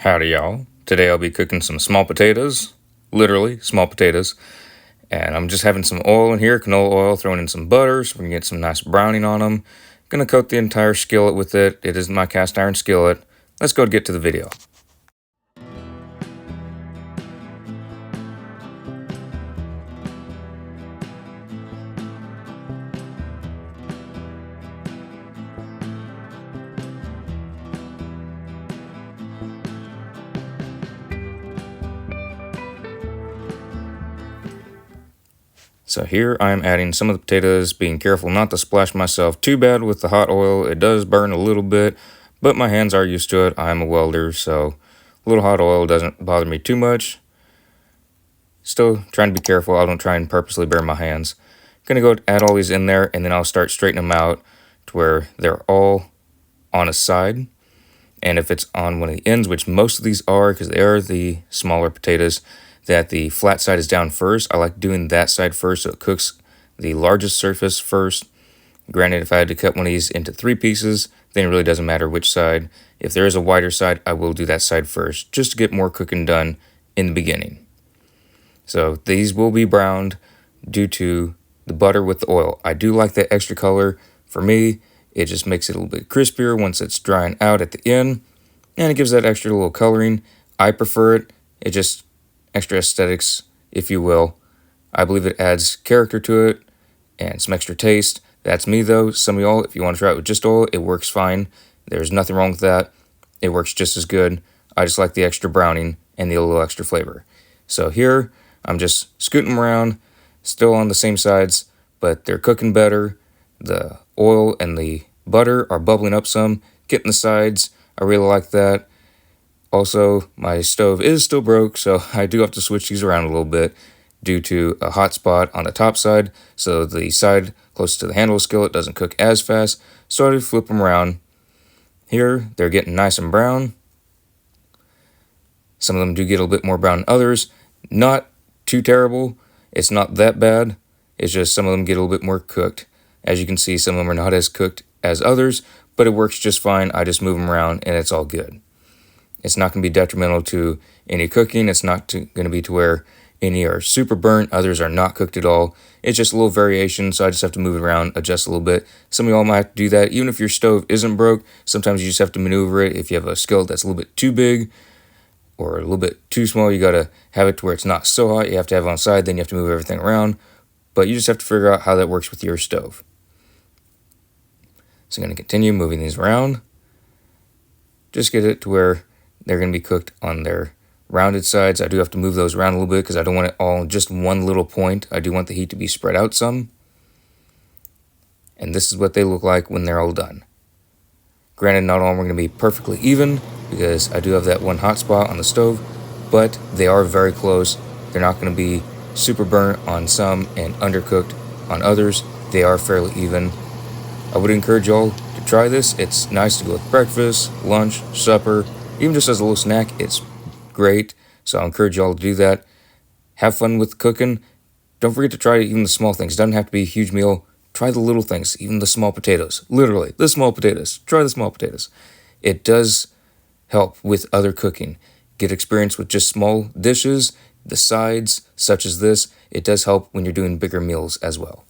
Howdy, y'all. Today I'll be cooking some small potatoes, literally small potatoes, and I'm just having some oil in here, canola oil, throwing in some butter so we can get some nice browning on them. Gonna coat the entire skillet with it. It is my cast iron skillet. Let's go get to the video. So here I'm adding some of the potatoes, being careful not to splash myself too bad with the hot oil. It does burn a little bit, but my hands are used to it. I'm a welder, so a little hot oil doesn't bother me too much. Still trying to be careful. I don't try and purposely burn my hands. Gonna go add all these in there, and then I'll start straightening them out to where they're all on a side. And if it's on one of the ends, which most of these are because they are the smaller potatoes, that the flat side is down first. I like doing that side first so it cooks the largest surface first. Granted, if I had to cut one of these into 3 pieces, then it really doesn't matter which side. If there is a wider side, I will do that side first just to get more cooking done in the beginning. So these will be browned due to the butter with the oil. I do like that extra color. For me, it just makes it a little bit crispier once it's drying out at the end, and it gives that extra little coloring. I prefer it. It just extra aesthetics, if you will. I believe it adds character to it and some extra taste. That's me though. Some of y'all, if you want to try it with just oil, it works fine. There's nothing wrong with that. It works just as good. I just like the extra browning and the little extra flavor. So here, I'm just scooting them around, still on the same sides, but they're cooking better. The oil and the butter are bubbling up some, getting the sides. I really like that. Also, my stove is still broke, so I do have to switch these around a little bit due to a hot spot on the top side, so the side close to the handle of the skillet doesn't cook as fast, so I flip them around. Here, they're getting nice and brown. Some of them do get a little bit more brown than others. Not too terrible. It's not that bad. It's just some of them get a little bit more cooked. As you can see, some of them are not as cooked as others, but it works just fine. I just move them around and it's all good. It's not going to be detrimental to any cooking. It's not going to be to where any are super burnt, others are not cooked at all. It's just a little variation, so I just have to move it around, adjust a little bit. Some of y'all might have to do that. Even if your stove isn't broke, sometimes you just have to maneuver it. If you have a skillet that's a little bit too big or a little bit too small, you got to have it to where it's not so hot. You have to have it on side, then you have to move everything around. But you just have to figure out how that works with your stove. So I'm going to continue moving these around. Just get it to where they're going to be cooked on their rounded sides. I do have to move those around a little bit because I don't want it all just one little point. I do want the heat to be spread out some. And this is what they look like when they're all done. Granted, not all are going to be perfectly even because I do have that one hot spot on the stove, but they are very close. They're not going to be super burnt on some and undercooked on others. They are fairly even. I would encourage y'all to try this. It's nice to go with breakfast, lunch, supper, even just as a little snack. It's great. So I encourage y'all to do that. Have fun with cooking. Don't forget to try even the small things. It doesn't have to be a huge meal. Try the little things, even the small potatoes. Literally, the small potatoes. Try the small potatoes. It does help with other cooking. Get experience with just small dishes, the sides, such as this. It does help when you're doing bigger meals as well.